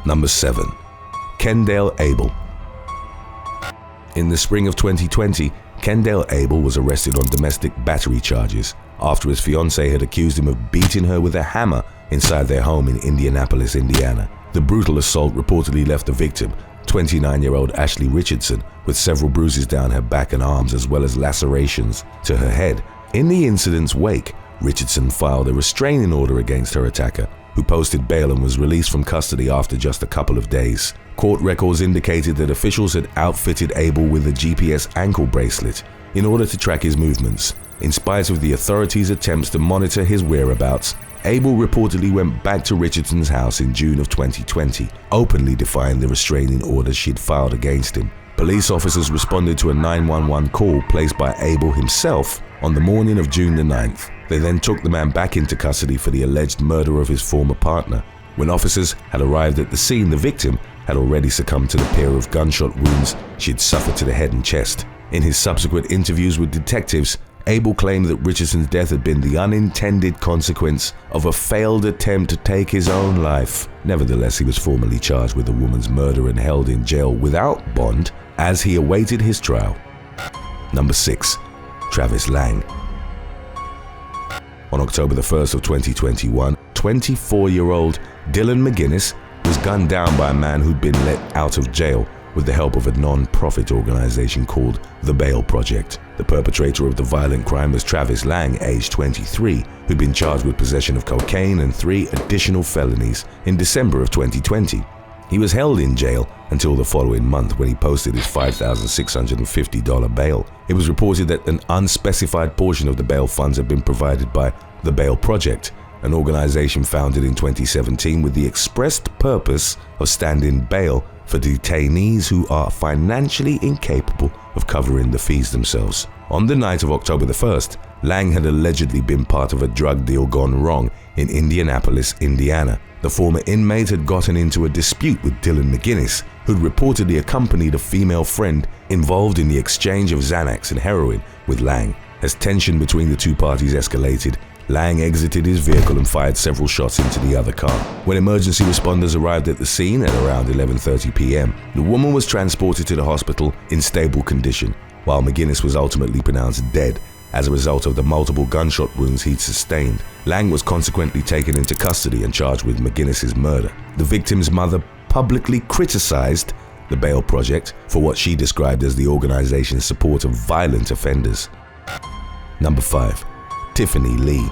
Number 7. Kendall Abel. In the spring of 2020, Kendall Abel was arrested on domestic battery charges after his fiancée had accused him of beating her with a hammer inside their home in Indianapolis, Indiana. The brutal assault reportedly left the victim, 29-year-old Ashley Richardson, with several bruises down her back and arms as well as lacerations to her head. In the incident's wake, Richardson filed a restraining order against her attacker, who posted bail and was released from custody after just a couple of days. Court records indicated that officials had outfitted Abel with a GPS ankle bracelet in order to track his movements. In spite of the authorities' attempts to monitor his whereabouts, Abel reportedly went back to Richardson's house in June of 2020, openly defying the restraining orders she'd filed against him. Police officers responded to a 911 call placed by Abel himself on the morning of June the 9th. They then took the man back into custody for the alleged murder of his former partner. When officers had arrived at the scene, the victim had already succumbed to the pair of gunshot wounds she'd suffered to the head and chest. In his subsequent interviews with detectives, Abel claimed that Richardson's death had been the unintended consequence of a failed attempt to take his own life. Nevertheless, he was formally charged with the woman's murder and held in jail without bond as he awaited his trial. Number 6. Travis Lang. On October the 1st of 2021, 24-year-old Dylan McGinnis was gunned down by a man who'd been let out of jail with the help of a non-profit organization called the Bail Project. The perpetrator of the violent crime was Travis Lang, aged 23, who'd been charged with possession of cocaine and 3 additional felonies in December of 2020. He was held in jail until the following month when he posted his $5,650 bail. It was reported that an unspecified portion of the bail funds had been provided by the Bail Project, an organization founded in 2017 with the expressed purpose of standing bail for detainees who are financially incapable of covering the fees themselves. On the night of October the 1st, Lang had allegedly been part of a drug deal gone wrong in Indianapolis, Indiana. The former inmate had gotten into a dispute with Dylan McGinnis, who'd reportedly accompanied a female friend involved in the exchange of Xanax and heroin with Lang. As tension between the two parties escalated, Lang exited his vehicle and fired several shots into the other car. When emergency responders arrived at the scene at around 11:30 p.m., the woman was transported to the hospital in stable condition, while McGinnis was ultimately pronounced dead as a result of the multiple gunshot wounds he'd sustained. Lang was consequently taken into custody and charged with McGinnis's murder. The victim's mother publicly criticized the Bail Project for what she described as the organization's support of violent offenders. Number 5. Tiffany Lee.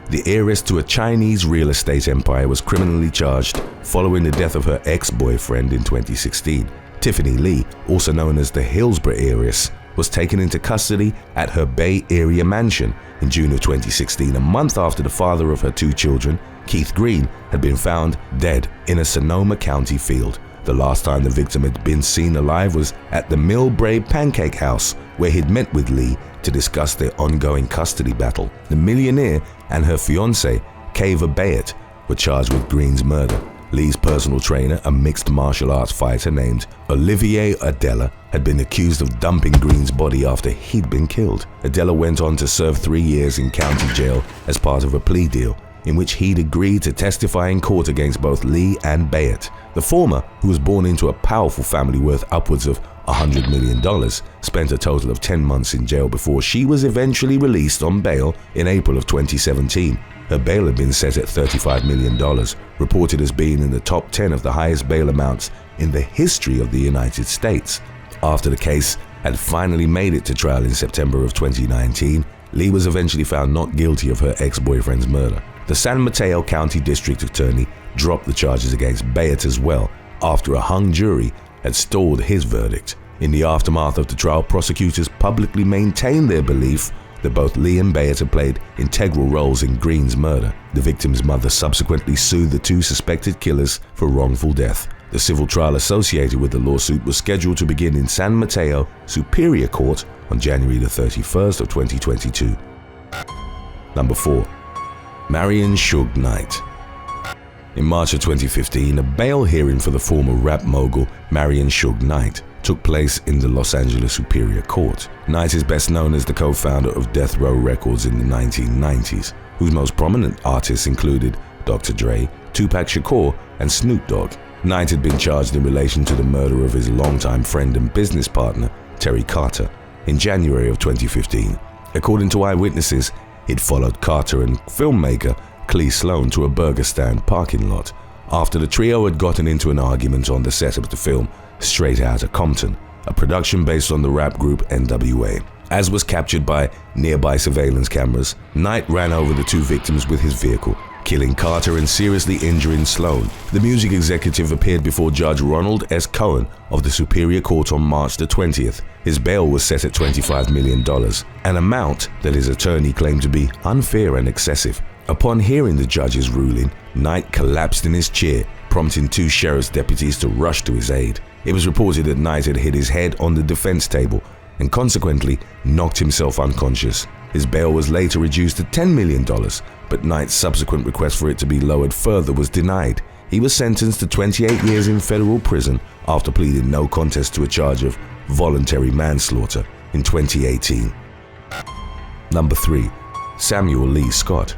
The heiress to a Chinese real estate empire was criminally charged following the death of her ex-boyfriend in 2016. Tiffany Lee, also known as the Hillsborough heiress, was taken into custody at her Bay Area mansion in June of 2016, a month after the father of her 2 children, Keith Green, had been found dead in a Sonoma County field. The last time the victim had been seen alive was at the Millbrae Pancake House, where he'd met with Lee to discuss their ongoing custody battle. The millionaire and her fiancée, Kava Bayet, were charged with Green's murder. Lee's personal trainer, a mixed martial arts fighter named Olivier Adela, had been accused of dumping Green's body after he'd been killed. Adela went on to serve 3 years in county jail as part of a plea deal, in which he'd agreed to testify in court against both Lee and Bayet. The former, who was born into a powerful family worth upwards of $100 million, spent a total of 10 months in jail before she was eventually released on bail in April of 2017. Her bail had been set at $35 million, reported as being in the top 10 of the highest bail amounts in the history of the United States. After the case had finally made it to trial in September of 2019, Lee was eventually found not guilty of her ex-boyfriend's murder. The San Mateo County District Attorney dropped the charges against Bayet as well, after a hung jury had stalled his verdict. In the aftermath of the trial, prosecutors publicly maintained their belief that both Lee and Bayet had played integral roles in Green's murder. The victim's mother subsequently sued the 2 suspected killers for wrongful death. The civil trial associated with the lawsuit was scheduled to begin in San Mateo Superior Court on January the 31st of 2022. Number 4. Marion Suge Knight. In March of 2015, a bail hearing for the former rap mogul Marion Suge Knight took place in the Los Angeles Superior Court. Knight is best known as the co-founder of Death Row Records in the 1990s, whose most prominent artists included Dr. Dre, Tupac Shakur, and Snoop Dogg. Knight had been charged in relation to the murder of his longtime friend and business partner, Terry Carter, in January of 2015. According to eyewitnesses, he'd followed Carter and filmmaker Clee Sloan to a burger stand parking lot after the trio had gotten into an argument on the set of the film Straight Outta Compton, a production based on the rap group NWA. As was captured by nearby surveillance cameras, Knight ran over the two victims with his vehicle, killing Carter and seriously injuring Sloan. The music executive appeared before Judge Ronald S. Cohen of the Superior Court on March the 20th. His bail was set at $25 million, an amount that his attorney claimed to be unfair and excessive. Upon hearing the judge's ruling, Knight collapsed in his chair, prompting two sheriff's deputies to rush to his aid. It was reported that Knight had hit his head on the defense table and consequently knocked himself unconscious. His bail was later reduced to $10 million, but Knight's subsequent request for it to be lowered further was denied. He was sentenced to 28 years in federal prison after pleading no contest to a charge of voluntary manslaughter in 2018. Number 3. Samuel Lee Scott.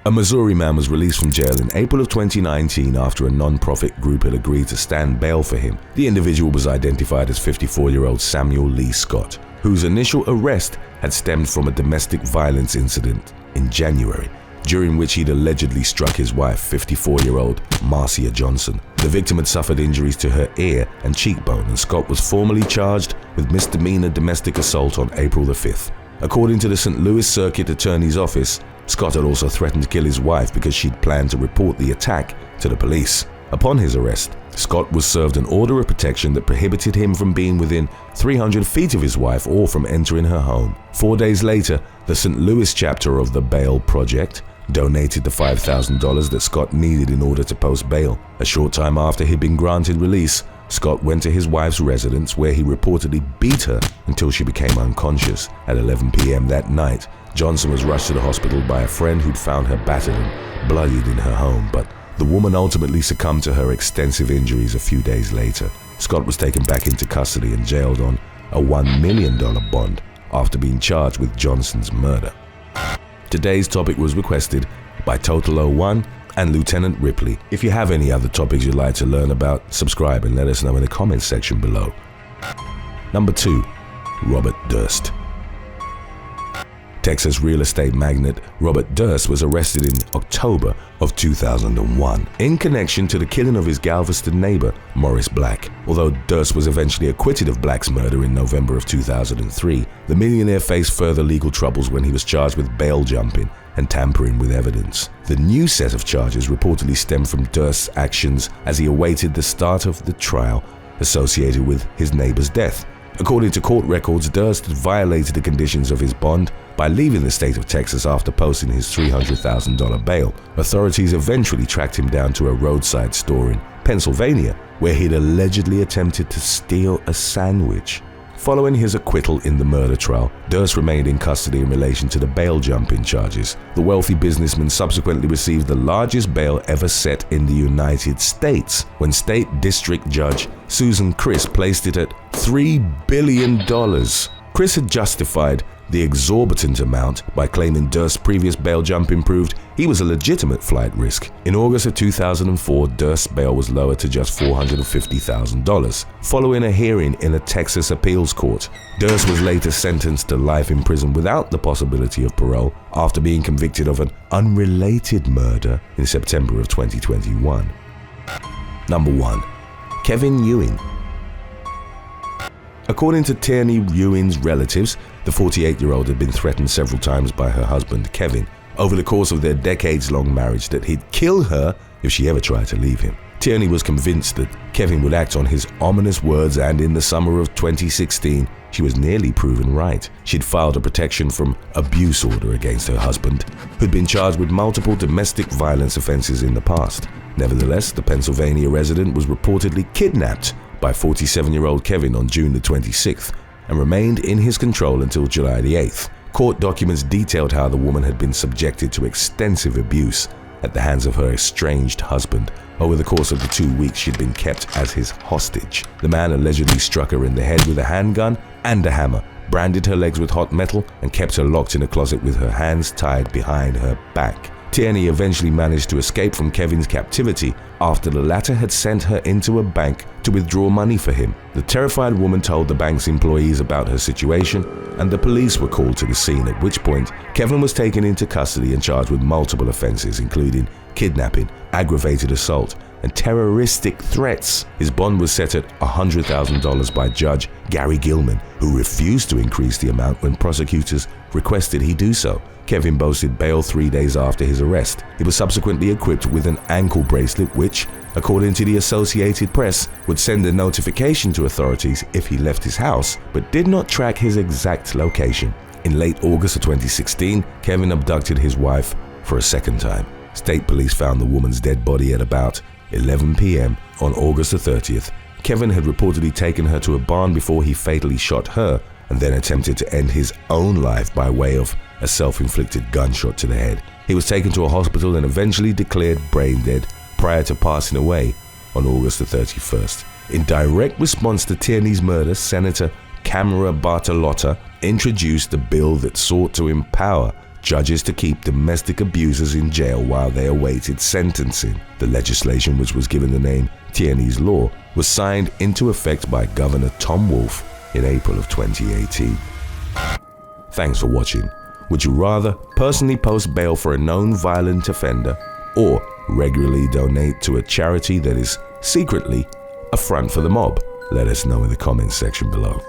A Missouri man was released from jail in April of 2019 after a non-profit group had agreed to stand bail for him. The individual was identified as 54-year-old Samuel Lee Scott, whose initial arrest had stemmed from a domestic violence incident in January, during which he'd allegedly struck his wife, 54-year-old Marcia Johnson. The victim had suffered injuries to her ear and cheekbone, and Scott was formally charged with misdemeanor domestic assault on April the 5th. According to the St. Louis Circuit Attorney's Office, Scott had also threatened to kill his wife because she'd planned to report the attack to the police. Upon his arrest, Scott was served an order of protection that prohibited him from being within 300 feet of his wife or from entering her home. 4 days later, the St. Louis chapter of the Bail Project donated the $5,000 that Scott needed in order to post bail. A short time after he'd been granted release, Scott went to his wife's residence where he reportedly beat her until she became unconscious. At 11 p.m. that night, Johnson was rushed to the hospital by a friend who'd found her battered and bloodied in her home, but the woman ultimately succumbed to her extensive injuries a few days later. Scott was taken back into custody and jailed on a $1 million bond after being charged with Johnson's murder. Today's topic was requested by Total01 and Lieutenant Ripley. If you have any other topics you'd like to learn about, subscribe and let us know in the comments section below. Number 2. Robert Durst. Texas real estate magnate Robert Durst was arrested in October of 2001 in connection to the killing of his Galveston neighbor, Morris Black. Although Durst was eventually acquitted of Black's murder in November of 2003, the millionaire faced further legal troubles when he was charged with bail jumping and tampering with evidence. The new set of charges reportedly stemmed from Durst's actions as he awaited the start of the trial associated with his neighbor's death. According to court records, Durst had violated the conditions of his bond by leaving the state of Texas after posting his $300,000 bail. Authorities eventually tracked him down to a roadside store in Pennsylvania, where he'd allegedly attempted to steal a sandwich. Following his acquittal in the murder trial, Durst remained in custody in relation to the bail jumping charges. The wealthy businessman subsequently received the largest bail ever set in the United States, when State District Judge Susan Criss placed it at $3 billion. Criss had justified the exorbitant amount by claiming Durst's previous bail jumping proved he was a legitimate flight risk. In August of 2004, Durst's bail was lowered to just $450,000. Following a hearing in a Texas appeals court, Durst was later sentenced to life in prison without the possibility of parole after being convicted of an unrelated murder in September of 2021. Number 1. Kevin Ewing. According to Tierney Ewing's relatives, the 48-year-old had been threatened several times by her husband, Kevin, over the course of their decades-long marriage that he'd kill her if she ever tried to leave him. Tierney was convinced that Kevin would act on his ominous words, and in the summer of 2016, she was nearly proven right. She'd filed a protection from abuse order against her husband, who'd been charged with multiple domestic violence offenses in the past. Nevertheless, the Pennsylvania resident was reportedly kidnapped by 47-year-old Kevin on June the 26th and remained in his control until July the 8th. Court documents detailed how the woman had been subjected to extensive abuse at the hands of her estranged husband. Over the course of the 2 weeks she'd been kept as his hostage. The man allegedly struck her in the head with a handgun and a hammer, branded her legs with hot metal, and kept her locked in a closet with her hands tied behind her back. Tierney eventually managed to escape from Kevin's captivity after the latter had sent her into a bank to withdraw money for him. The terrified woman told the bank's employees about her situation, and the police were called to the scene, at which point Kevin was taken into custody and charged with multiple offenses, including kidnapping, aggravated assault, and terroristic threats. His bond was set at $100,000 by Judge Gary Gilman, who refused to increase the amount when prosecutors requested he do so. Kevin boasted bail 3 days after his arrest. He was subsequently equipped with an ankle bracelet which, according to the Associated Press, would send a notification to authorities if he left his house, but did not track his exact location. In late August of 2016, Kevin abducted his wife for a second time. State police found the woman's dead body at about 11 p.m. on August the 30th. Kevin had reportedly taken her to a barn before he fatally shot her and then attempted to end his own life by way of a self-inflicted gunshot to the head. He was taken to a hospital and eventually declared brain dead prior to passing away on August the 31st. In direct response to Tierney's murder, Senator Camera Bartolotta introduced a bill that sought to empower judges to keep domestic abusers in jail while they awaited sentencing. The legislation, which was given the name Tierney's Law, was signed into effect by Governor Tom Wolf in April of 2018. Thanks for watching. Would you rather personally post bail for a known violent offender or regularly donate to a charity that is secretly a front for the mob? Let us know in the comments section below.